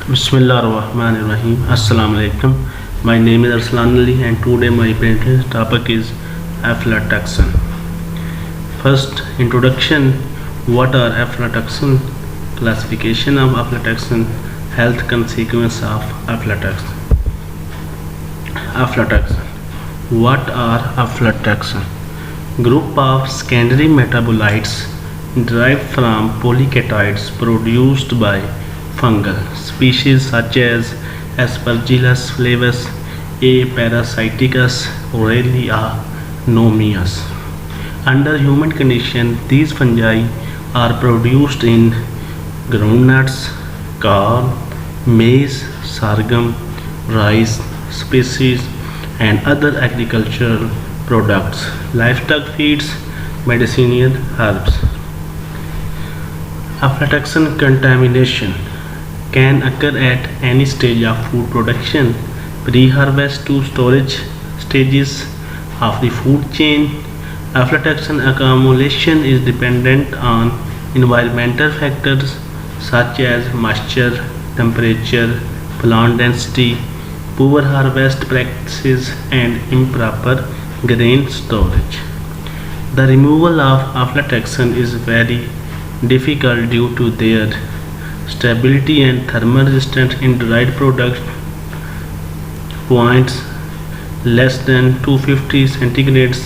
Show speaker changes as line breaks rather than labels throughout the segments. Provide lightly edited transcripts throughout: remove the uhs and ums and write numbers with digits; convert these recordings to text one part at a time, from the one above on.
Bismillahirrahmanirrahim. Assalamu alaikum. My name is Arslan Ali and today my presentation topic is aflatoxin. First, introduction. What are aflatoxin? Classification of aflatoxin. Health consequence of aflatoxin. Aflatoxin. What are aflatoxin? Group of secondary metabolites derived from polyketides produced by fungal species such as Aspergillus flavus, A. parasiticus, Aurelia nomeus. Under human condition, these fungi are produced in groundnuts, corn, maize, sorghum, rice, species, and other agricultural products, livestock feeds, medicinal herbs. Aflatoxin contamination can occur at any stage of food production, pre-harvest to storage stages of the food chain. Aflatoxin accumulation is dependent on environmental factors such as moisture, temperature, plant density, poor harvest practices, and improper grain storage. The removal of aflatoxin is very difficult due to their stability and thermal resistance in dried product points less than 250 centigrades,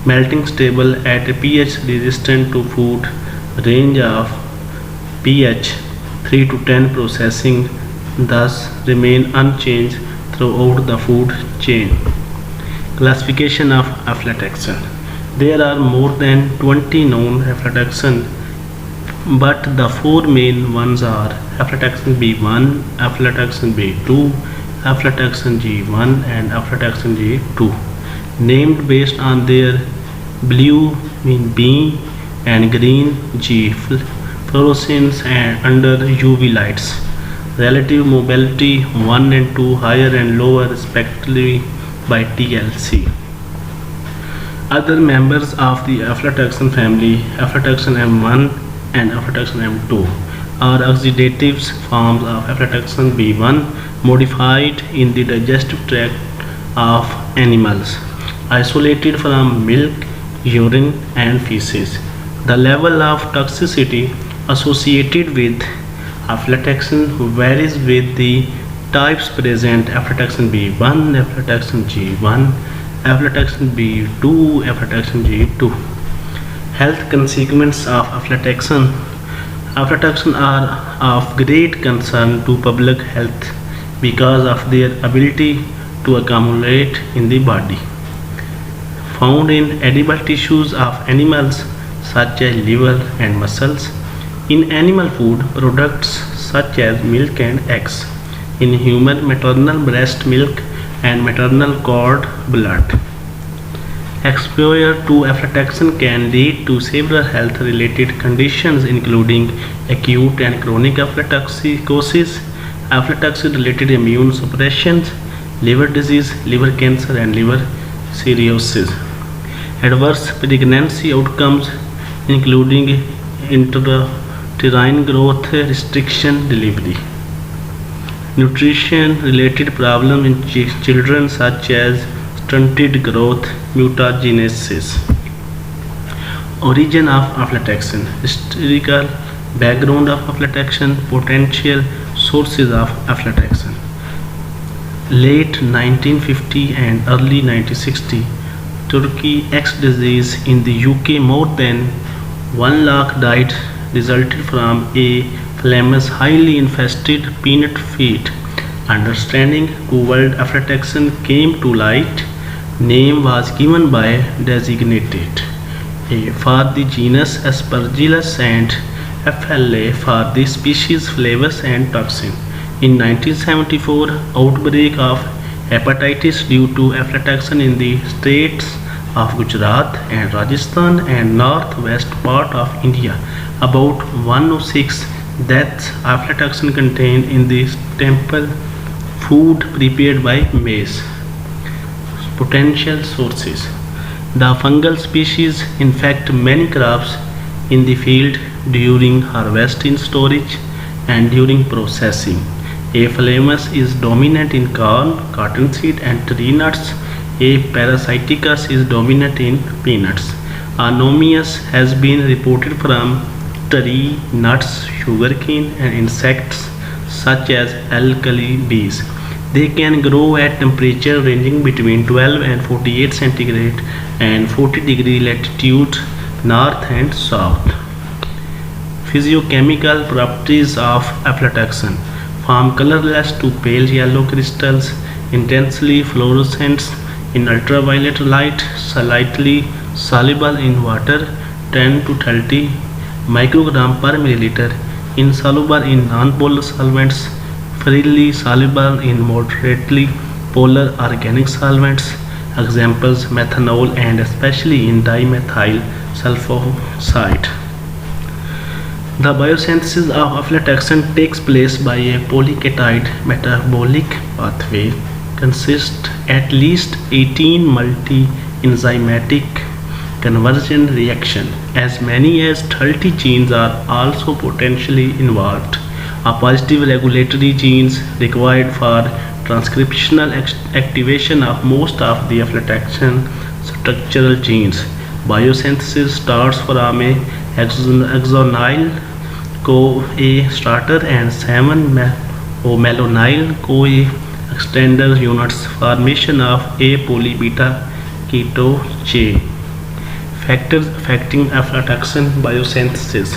melting stable at a pH resistant to food range of pH 3 to 10, processing thus remain unchanged throughout the food chain. Classification of aflatoxin. There are more than 20 known aflatoxin, but the four main ones are aflatoxin B1, aflatoxin B2, aflatoxin G1, and aflatoxin G2, named based on their blue B and green G fluorescence and under UV lights. Relative mobility 1 and 2, higher and lower respectively by TLC. Other members of the aflatoxin family, aflatoxin M1 and aflatoxin M2, are oxidative forms of aflatoxin B1 modified in the digestive tract of animals, isolated from milk, urine, and feces. The level of toxicity associated with aflatoxin varies with the types present: aflatoxin B1, aflatoxin G1, aflatoxin B2, aflatoxin G2. Health consequences of aflatoxin. Aflatoxin are of great concern to public health because of their ability to accumulate in the body. Found in edible tissues of animals such as liver and muscles, in animal food products such as milk and eggs, in human maternal breast milk and maternal cord blood. Exposure to aflatoxin can lead to several health related conditions including acute and chronic aflatoxicosis, aflatoxin related immune suppression, liver disease, liver cancer, and liver cirrhosis. Adverse pregnancy outcomes including intrauterine growth restriction, delivery. Nutrition related problems in children such as stunted growth, mutagenesis. Origin of aflatoxin. Historical background of aflatoxin. Potential sources of aflatoxin. Late 1950 and early 1960, Turkey X disease in the UK, more than 1 lakh died resulted from a famous highly infested peanut feed. Understanding cobalt aflatoxin came to light. Name was given by designated A for the genus Aspergillus and FLA for the species Flavus and toxin. In 1974, outbreak of hepatitis due to aflatoxin in the states of Gujarat and Rajasthan and northwest part of India. About 106 deaths aflatoxin contained in the staple food prepared by maize. Potential sources. The fungal species infect many crops in the field during harvest in storage and during processing. Aphalamus is dominant in corn, cottonseed, and tree nuts. A. parasiticus is dominant in peanuts. Anomius has been reported from tree, nuts, sugarcane, and insects such as alkali bees. They can grow at temperature ranging between 12 and 48 centigrade and 40 degree latitude north and south. Physiochemical properties of aflatoxin form colorless to pale yellow crystals, intensely fluorescent in ultraviolet light, slightly soluble in water 10 to 30 microgram per milliliter, insoluble in nonpolar solvents, freely soluble in moderately polar organic solvents. Examples methanol and especially in dimethyl sulfoxide. The biosynthesis of aflatoxin takes place by a polyketide metabolic pathway consists at least 18 multi-enzymatic conversion reaction. As many as 30 genes are also potentially involved. A positive regulatory genes required for transcriptional activation of most of the aflatoxin structural genes. Biosynthesis starts from a axonyl CoA starter and 7 malonyl CoA extender units, formation of a poly beta keto chain. Factors affecting aflatoxin biosynthesis.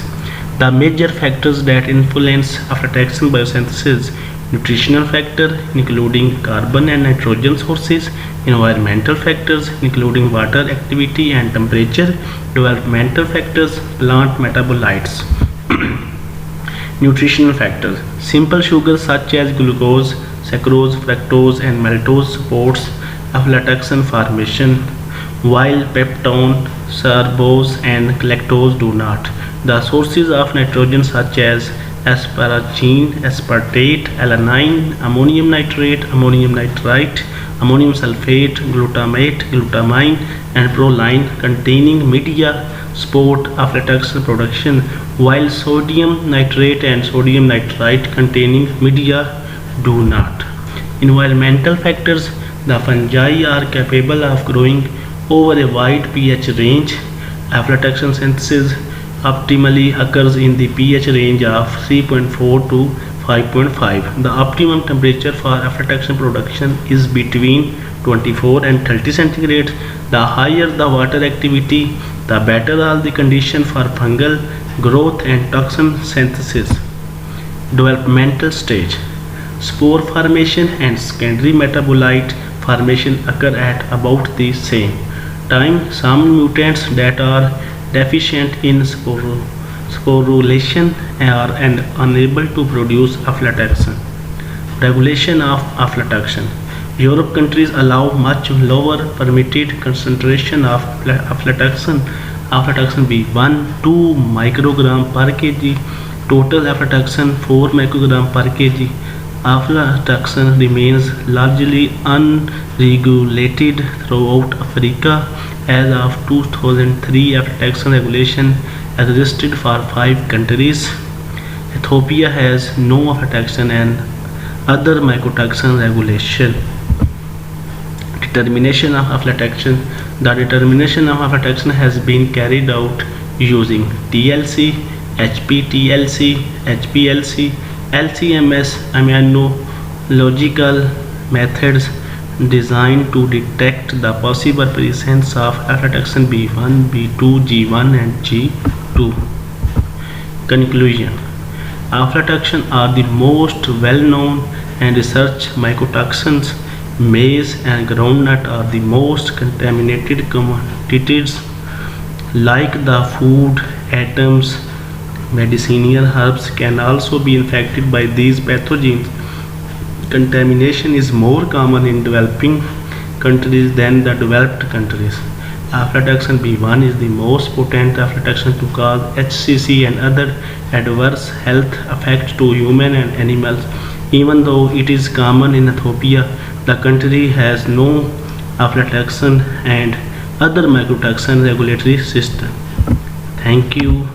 The major factors that influence aflatoxin biosynthesis: nutritional factor including carbon and nitrogen sources, environmental factors including water activity and temperature, developmental factors, plant metabolites. Nutritional factors: simple sugars such as glucose, sucrose, fructose, and maltose supports aflatoxin formation, while peptone, sucrose, and lactose do not. The sources of nitrogen such as asparagine, aspartate, alanine, ammonium nitrate, ammonium nitrite, ammonium sulfate, glutamate, glutamine, and proline containing media support aflatoxin production, while sodium nitrate and sodium nitrite containing media do not. Environmental factors: the fungi are capable of growing over a wide pH range. Aflatoxin synthesis optimally occurs in the pH range of 3.4 to 5.5. The optimum temperature for aflatoxin production is between 24 and 30 centigrade. The higher the water activity, the better are the conditions for fungal growth and toxin synthesis. Developmental stage: spore formation and secondary metabolite formation occur at about the same time. Some mutants that are deficient in sporulation are unable to produce aflatoxin. Regulation of aflatoxin. Europe countries allow much lower permitted concentration of aflatoxin. Aflatoxin B1 2 microgram per kg. Total aflatoxin 4 microgram per kg. Aflatoxin remains largely unregulated throughout Africa. As of 2003, aflatoxin regulation existed for 5 countries. Ethiopia has no aflatoxin and other mycotoxin regulation. Determination of aflatoxin. The determination of aflatoxin has been carried out using TLC, HPTLC, HPLC, LCMS immunological methods designed to detect the possible presence of aflatoxin B1, B2, G1, and G2. Conclusion: aflatoxin are the most well-known and researched mycotoxins. Maize and groundnut are the most contaminated commodities. Like the food items, medicinal herbs can also be infected by these pathogens. Contamination is more common in developing countries than the developed countries. Aflatoxin B1 is the most potent aflatoxin to cause HCC and other adverse health effects to humans and animals. Even though it is common in Ethiopia, the country has no aflatoxin and other mycotoxin regulatory system. Thank you.